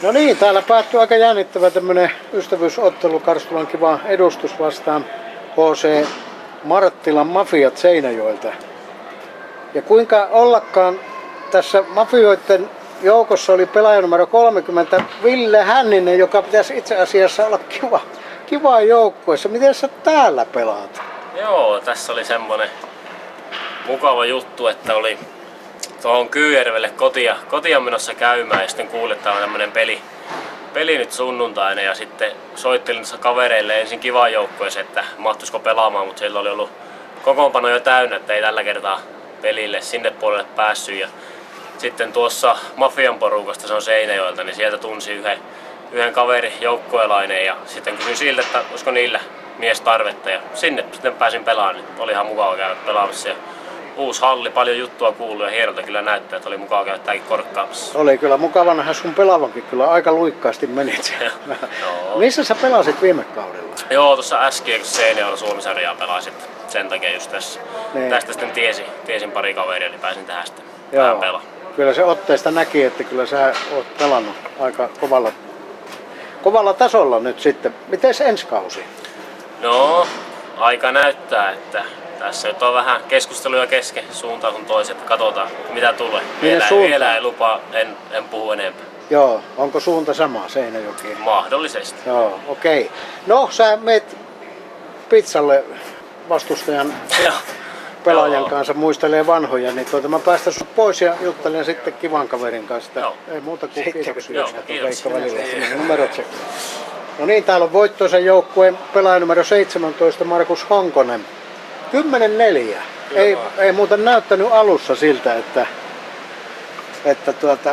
No niin, täällä päättyi aika jännittävä tämmönen ystävyysottelu Karstulan Kiva edustus vastaan HC Marttilan Mafiat Seinäjoelta. Ja kuinka ollakaan tässä mafioiden joukossa oli pelaaja numero 30 Ville Hänninen, joka pitäisi itse asiassa olla kiva joukkueessa. Miten sä täällä pelaat? Joo, tässä oli semmonen mukava juttu, että oli tuohon Kyyjärvelle kotia menossa käymään ja sitten kuulin, että on tämmönen peli nyt sunnuntaina ja sitten soittelin tuossa kavereille ensin Kivan joukkueeseen, että mahtuisiko pelaamaan, mutta siellä oli ollut kokoonpano jo täynnä, että ei tällä kertaa pelille sinne puolelle päässyt. Ja sitten tuossa Mafian porukasta, se on Seinäjoelta, niin sieltä tunsi yhden kaverin joukkuelainen ja sitten kysyin siltä, että olisiko niillä mies tarvetta ja sinne sitten pääsin pelaamaan, niin oli ihan mukava käydä pelaamassa. Ja uusi halli, paljon juttua kuuluu ja hienolta kyllä näyttää, että oli mukava käydä tämäkin korkkaamassa. Oli kyllä mukava nähdä sun pelaavankin, kyllä aika luikkaasti menit. Missä sä pelasit viime kaudella? Joo, tuossa SG Seinäjoella Suomi-sarjaa pelasit sen takia just tässä. Niin. Tästä sitten tiesin pari kaveria, niin pääsin tähän sitten pelaamaan. Kyllä se otteesta näki, että kyllä sä oot pelannut aika kovalla tasolla nyt sitten. Mites ensi kausi? No, aika näyttää, että tässä nyt on vähän keskusteluja kesken suuntaan kun toiset. Katsotaan mitä tulee. Vielä ei lupaa, en puhu enempää. Joo, onko suunta sama Seinäjoki? Mahdollisesti. Joo, okei. Okay. No, sä meet pizzalle vastustajan pelaajan kanssa, muistelee vanhoja, niin mä päästän sut pois ja juttelen sitten Kivan kaverin kanssa. Ei muuta kuin kiitoksia. Veikka välillä, numerot sekään. No niin, täällä on voittoisen joukkueen pelaaja numero 17, Markus Honkonen. 10-4. Ei muuten näyttänyt alussa siltä, että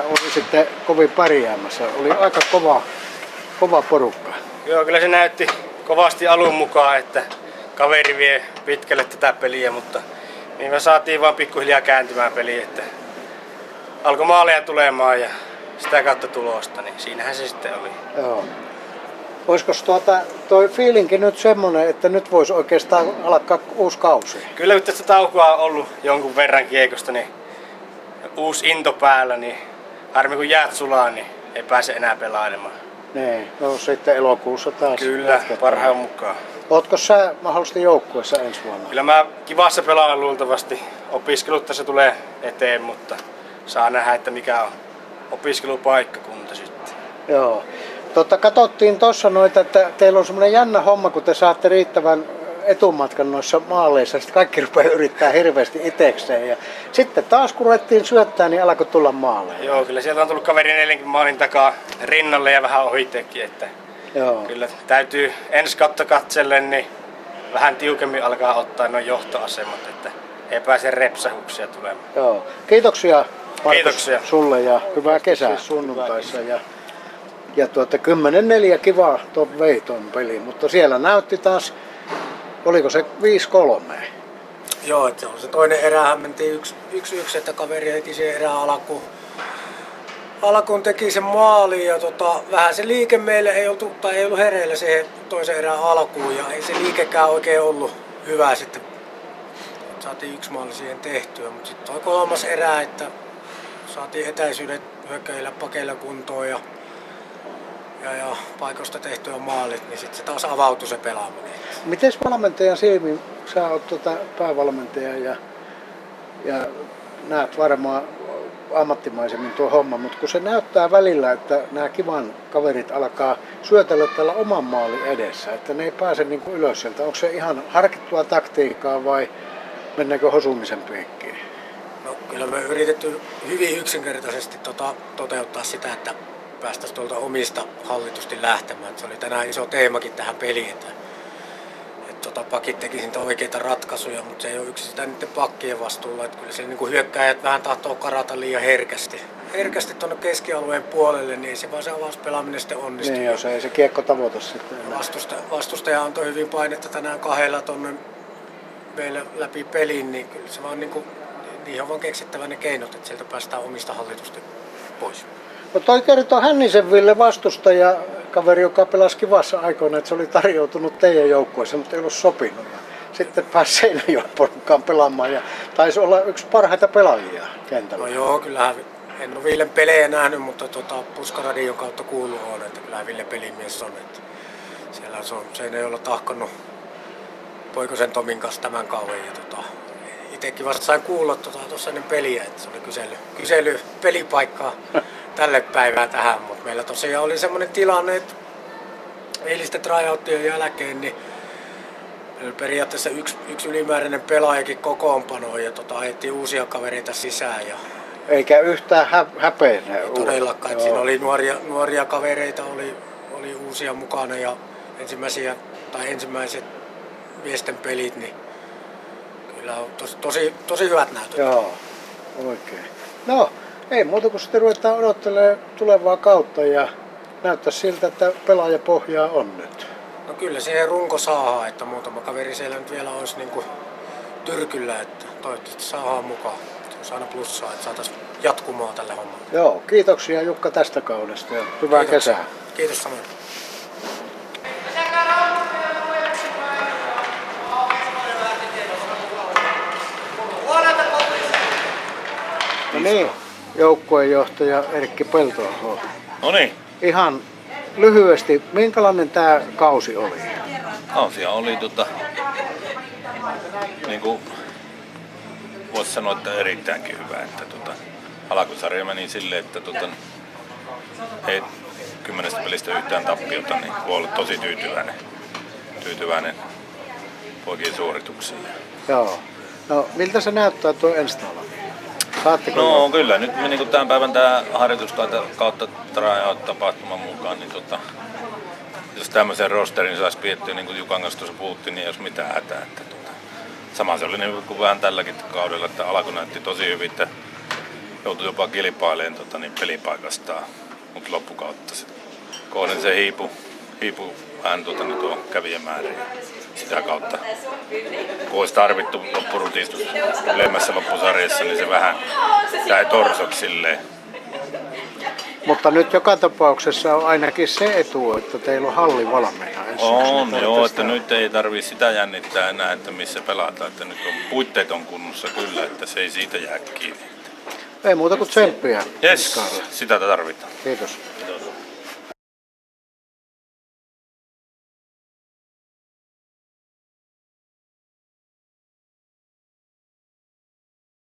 oli sitten kovin pärjäämässä. Oli aika kova porukka. Joo, kyllä se näytti kovasti alun mukaan, että kaveri vie pitkälle tätä peliä, mutta niin me saatiin vaan pikkuhiljaa kääntymään peliä, että alkoi maaleja tulemaan ja sitä kautta tulosta, niin siinähän se sitten oli. Joo. Olisiko toi fiilinki nyt semmonen, että nyt voisi oikeastaan alkaa uusi kausi? Kyllä kun tästä taukoa on ollut jonkun verran kiekosta, niin uusi into päällä, niin harmi kun jäät sulaa, niin ei pääse enää pelailemaan. Niin, no sitten elokuussa taas. Kyllä, parhaan mukaan. Ootko sä mahdollisesti joukkueessa ensi vuonna? Kyllä mä Kivassa pelaan luultavasti. Opiskelut tässä tulee eteen, mutta saa nähdä, että mikä on opiskelupaikkakunta sitten. Joo. Katsottiin tuossa noita, että teillä on semmoinen jännä homma, kun te saatte riittävän etumatkan noissa maaleissa, sitten kaikki rupeaa yrittää hirveästi itekseen. Ja sitten taas kun ruvettiin syöttää, niin alkoi tulla maaleja. Joo, kyllä sieltä on tullut kaveri 40 maalin takaa rinnalle ja vähän ohiteekin. Että joo. Kyllä täytyy ensi kautta katsellen niin vähän tiukemmin alkaa ottaa nuo johtoasemat, että ei pääse repsahuksia tulemaan. Joo. Kiitoksia Markus, kiitoksia sulle ja hyvää kesää sunnuntaissa. Ja 10-4 kiva vei ton peli, mutta siellä näytti taas, oliko se 5-3? Joo, että se toinen erähän mentiin 1-1, että kaveri heti sen erään alkuun teki sen maalin ja vähän se liike meille ei ollut hereillä siihen toisen erään alkuun ja ei se liikekään oikein ollut hyvä sitten. Saatiin 1 maali siihen tehtyä, mutta sitten toi 3. erä, että saatiin etäisyydet hyökkäillä pakeilla kuntoon ja paikoista tehtyä maalit, niin sitten se taas avautui se pelaaminen. Miten valmentajan silmin, sä oot päävalmentaja ja näet varmaan ammattimaisemmin tuo homma, mutta kun se näyttää välillä, että nämä Kivan kaverit alkaa syötellä tällä oman maalin edessä, että ne ei pääse niin kuin ylös sieltä. Onko se ihan harkittua taktiikkaa vai mennäänkö hosumisen piikkiin? No kyllä me yritetty hyvin yksinkertaisesti toteuttaa sitä, että päästäisiin tuolta omista hallitusti lähtemään. Se oli tänään iso teemakin tähän peliin, että pakit teki niitä oikeita ratkaisuja, mutta se ei ole yksistään niiden pakkien vastuulla. Että kyllä siellä niin hyökkääjät vähän tahtoo karata liian herkästi tuonne keskialueen puolelle, niin ei se vaan se avauspelaaminen sitten onnistu. Niin, jos ei se kiekko tavoita sitten. Vastustaja antoi hyvin painetta tänään 2 tuonne meille läpi peliin, niin kyllä se vaan niin on vaan keksittävä ne keinot, että sieltä päästään omista hallitusti pois. No toi kertoo Hännisen Ville vastustaja, kaveri, joka pelasi Kivassa aikoina, että se oli tarjoutunut teidän joukkueessa, mutta ei ollut sopinut. sitten pääsi Seinäjoen porukkaan pelaamaan ja taisi olla yksi parhaita pelaajia kentällä. No joo, kyllähän en ole Villen pelejä nähnyt, mutta Puskaradion kautta kuuluu on, että kyllähän Ville pelimies on. Että siellä se ei olla tahkannut Poikosen Tomin kanssa tämän kauden. Ja itsekin vasta sain kuulla tuossa ennen peliä, että se oli kysely pelipaikkaa tälle päivään tähän. Mutta meillä tosiaan oli semmoinen tilanne, että eilisten tryoutien jälkeen niin periaatteessa yksi ylimääräinen pelaajakin kokoonpano ja ajettiin uusia kavereita sisään. Ja eikä yhtään häpeä. Todellakaan, että siinä oli nuoria kavereita, oli uusia mukana ja ensimmäiset miesten pelit, niin kyllä on tosi hyvät näytöt. Joo, oikein. No, ei muuta kuin sitten ruvetaan odottelemaan tulevaa kautta ja näyttää siltä, että pelaajapohjaa on nyt. No kyllä siihen runko saadaan, että muutama kaveri siellä nyt vielä olisi niin kuin tyrkyllä, että toivottavasti saadaan mukaan. Se olisi aina plussaa, että saataisiin jatkumoa tälle hommalle. Joo, kiitoksia Jukka tästä kaudesta ja hyvää kesää. Kiitos samoin. No niin, joukkueenjohtaja Erkki Peltoaho. No niin, Ihan lyhyesti, minkälainen tämä kausi oli? kausia oli niin kuin voisi sanoa, että erittäinkin hyvä. Että alkusarja meni silleen, että ei 10 pelistä yhtään tappiota, niin voi olla tosi tyytyväinen poikien suorituksiin. Joo. No, miltä se näyttää tuo ensi talvi? Saatteko No kyllä, nyt niin kuin tämän päivän tämä harjoituskautta tryout-tapahtuman mukaan, niin jos tämmöisen rosterin saisi piettyä, niin kuin Jukan kanssa tuossa puhuttiin, niin ei olisi mitään hätää. Että sama se oli niin kuin vähän tälläkin kaudella, että alku näytti tosi hyvin, että joutui jopa kilpailemaan niin pelipaikastaan, mutta loppukautta se kohden se hiipui vähän tuo kävijämäärä ja sitä kautta, kun olisi tarvittu loppurutistus ylemmässä loppusarjassa, niin se vähän jäi torsoksi silleen. Mutta nyt joka tapauksessa on ainakin se etu, että teillä on halli valmiina. On, joo, että nyt ei tarvitse sitä jännittää enää, että missä pelataan, että nyt on puitteet on kunnossa kyllä, että se ei siitä jää kiinni. Ei muuta kuin tsemppiä. Jes, sitä tarvitaan. Kiitos. Kiitos.